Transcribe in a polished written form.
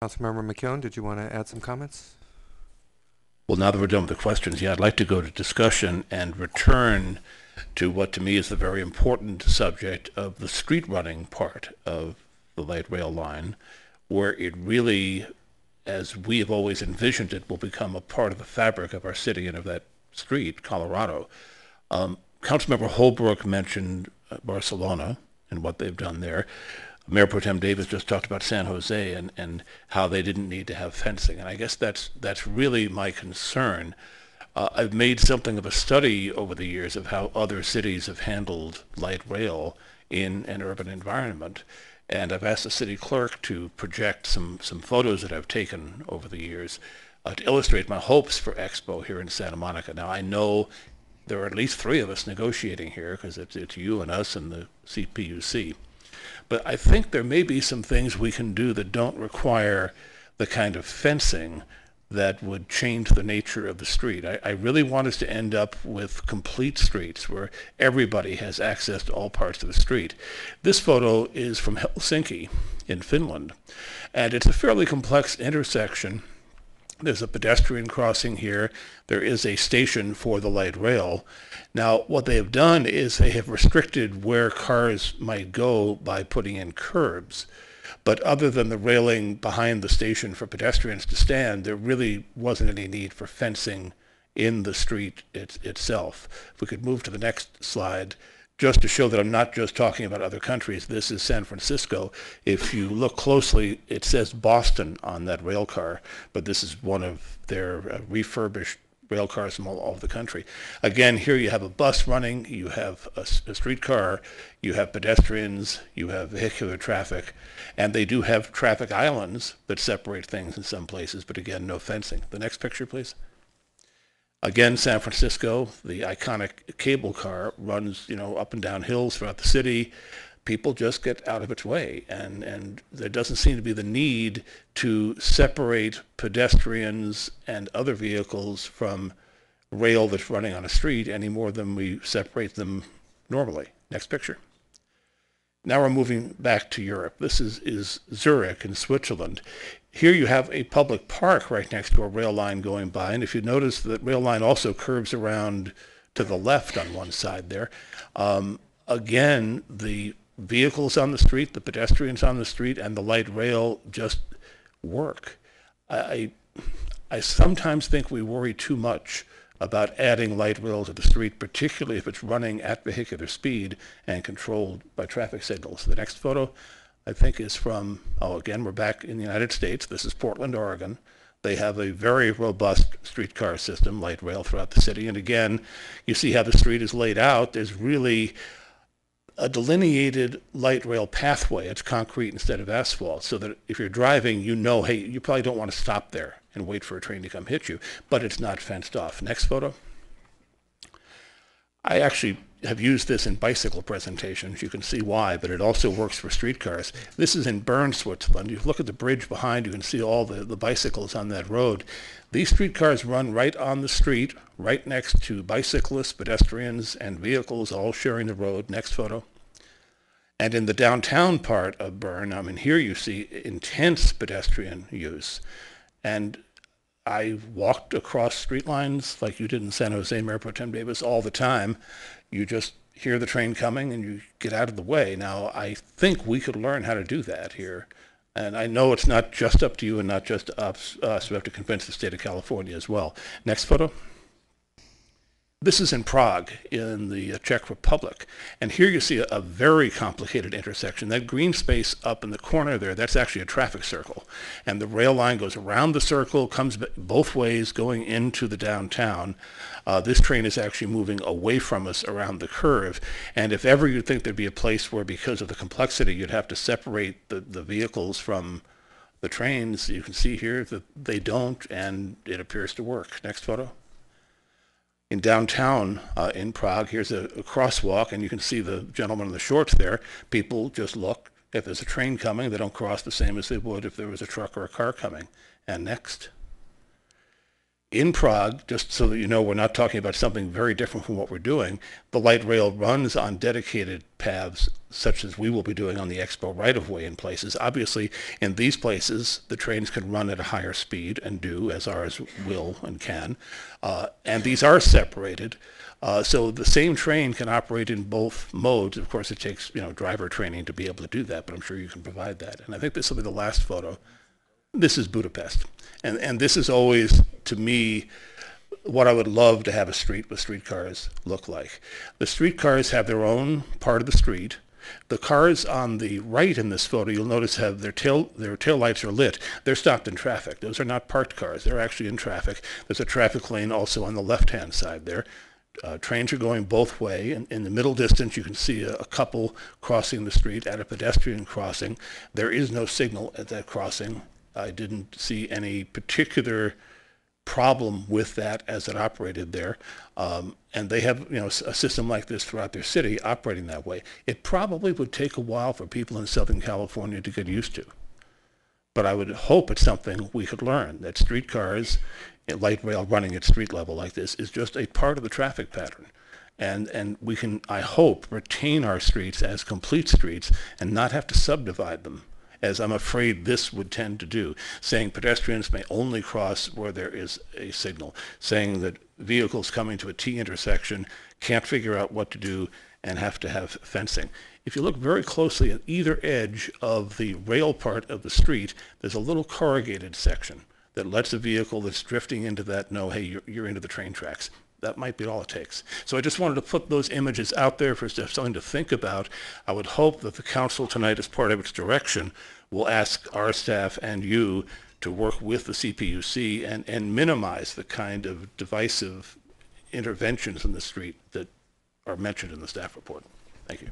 Councilmember McKeown, did you want to add some comments? Well, now that we're done with the questions, yeah, I'd like to go to discussion and return to what to me is the very important subject of the street running part of the light rail line, where it really, as we have always envisioned it, will become a part of the fabric of our city and of that street, Colorado. Councilmember Holbrook mentioned Barcelona and what they've done there. Mayor Pro Tem Davis just talked about San Jose and how they didn't need to have fencing. And I guess that's really my concern. I've made something of a study over the years of how other cities have handled light rail in an urban environment. And I've asked the city clerk to project some photos that I've taken over the years to illustrate my hopes for Expo here in Santa Monica. Now, I know there are at least three of us negotiating here because it's you and us and the CPUC. But I think there may be some things we can do that don't require the kind of fencing that would change the nature of the street. I really want us to end up with complete streets where everybody has access to all parts of the street. This photo is from Helsinki in Finland, and it's a fairly complex intersection. There's a pedestrian crossing here. There is a station for the light rail. Now, what they have done is they have restricted where cars might go by putting in curbs. But other than the railing behind the station for pedestrians to stand, there really wasn't any need for fencing in the street itself. If we could move to the next slide, just to show that I'm not just talking about other countries. This is San Francisco. If you look closely, it says Boston on that rail car, but this is one of their refurbished rail cars from all over the country. Again, here you have a bus running, you have a streetcar, you have pedestrians, you have vehicular traffic, and they do have traffic islands that separate things in some places, but again, no fencing. The next picture, please. Again, San Francisco, the iconic cable car runs, up and down hills throughout the city. People just get out of its way, and there doesn't seem to be the need to separate pedestrians and other vehicles from rail that's running on a street any more than we separate them normally. Next picture. Now we're moving back to Europe. This is Zurich in Switzerland. Here you have a public park right next to a rail line going by, and if you notice, the rail line also curves around to the left on one side there. Again, the vehicles on the street, the pedestrians on the street, and the light rail just work. I sometimes think we worry too much about adding light rail to the street, particularly if it's running at vehicular speed and controlled by traffic signals. The next photo, I think, is from, again, we're back in the United States. This is Portland, Oregon. They have a very robust streetcar system, light rail, throughout the city. And again, you see how the street is laid out. There's really a delineated light rail pathway. It's concrete instead of asphalt, so that if you're driving, hey, you probably don't want to stop there and wait for a train to come hit you, but it's not fenced off. Next photo. I actually have used this in bicycle presentations. You can see why, but it also works for streetcars. This is in Bern, Switzerland. You look at the bridge behind, you can see all the bicycles on that road. These streetcars run right on the street, right next to bicyclists, pedestrians, and vehicles all sharing the road. Next photo. And in the downtown part of Bern, here you see intense pedestrian use. And I walked across street lines like you did in San Jose, Mayor Pro Tem Davis, all the time. You just hear the train coming and you get out of the way. Now, I think we could learn how to do that here. And I know it's not just up to you and not just us. We have to convince the state of California as well. Next photo. This is in Prague, in the Czech Republic. And here you see a very complicated intersection. That green space up in the corner there, that's actually a traffic circle. And the rail line goes around the circle, comes both ways going into the downtown. This train is actually moving away from us around the curve. And if ever you'd think there'd be a place where, because of the complexity, you'd have to separate the vehicles from the trains, you can see here that they don't, and it appears to work. Next photo. In downtown in Prague, here's a crosswalk, and you can see the gentleman in the shorts there. People just look. If there's a train coming, they don't cross the same as they would if there was a truck or a car coming. And next. In Prague, just so that you know, we're not talking about something very different from what we're doing. The light rail runs on dedicated paths, such as we will be doing on the Expo right-of-way in places. Obviously, in these places, the trains can run at a higher speed and do, as ours will and can. And these are separated. So the same train can operate in both modes. Of course, it takes, driver training to be able to do that, but I'm sure you can provide that. And I think this will be the last photo. This is Budapest. And this is always, to me, what I would love to have a street with streetcars look like. The streetcars have their own part of the street. The cars on the right in this photo, you'll notice, have their tail lights are lit. They're stopped in traffic. Those are not parked cars. They're actually in traffic. There's a traffic lane also on the left-hand side there. Trains are going both way. In the middle distance, you can see a couple crossing the street at a pedestrian crossing. There is no signal at that crossing. I didn't see any particular problem with that as it operated there. And they have, a system like this throughout their city operating that way. It probably would take a while for people in Southern California to get used to. But I would hope it's something we could learn, that streetcars, light rail running at street level like this is just a part of the traffic pattern. And we can, I hope, retain our streets as complete streets and not have to subdivide them, as I'm afraid this would tend to do, saying pedestrians may only cross where there is a signal, saying that vehicles coming to a T intersection can't figure out what to do and have to have fencing. If you look very closely at either edge of the rail part of the street, there's a little corrugated section that lets a vehicle that's drifting into that know, hey, you're into the train tracks. That might be all it takes. So I just wanted to put those images out there for something to think about. I would hope that the council tonight, as part of its direction, will ask our staff and you to work with the CPUC and minimize the kind of divisive interventions in the street that are mentioned in the staff report. Thank you.